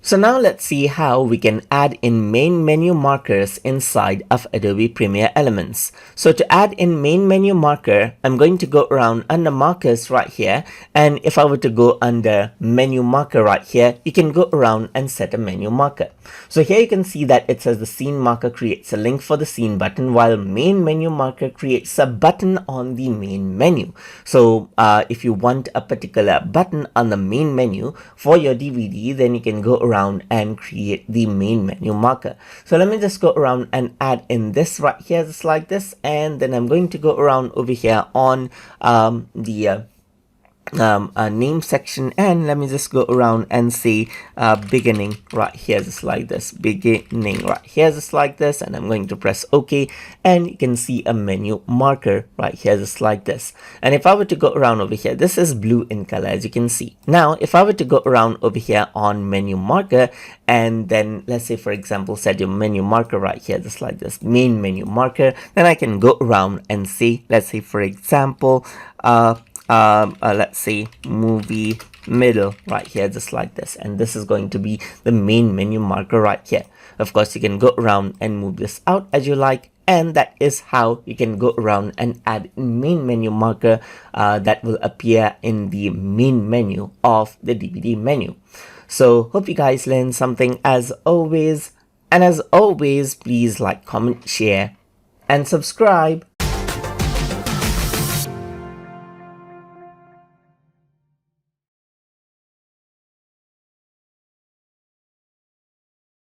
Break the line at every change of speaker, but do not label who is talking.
So now let's see how we can add in main menu markers inside of Adobe Premiere Elements. So to add in main menu marker, I'm going to go around under markers right here. And if I were to go under menu marker right here, you can go around and set a menu marker. So here you can see that it says the scene marker creates a link for the scene button, while main menu marker creates a button on the main menu. So if you want a particular button on the main menu for your DVD, then you can go around and create the main menu marker. So let me just go around and add in this right here, just like this, and then I'm going to go around over here on the name section, and let me just go around and say beginning right here, just like this, beginning right here, just like this, and I'm going to press OK, and you can see a menu marker right here, just like this. And if I were to go around over here, this is blue in color, as you can see. Now if I were to go around over here on menu marker, and then let's say, for example, set your menu marker right here, just like this, main menu marker, then I can go around and say, let's say, for example, let's say movie middle right here, just like this, and this is going to be the main menu marker right here. Of course, you can go around and move this out as you like, and that is how you can go around and add main menu marker that will appear in the main menu of the DVD menu. So hope you guys learned something as always, and as always, please like, comment, share, and subscribe.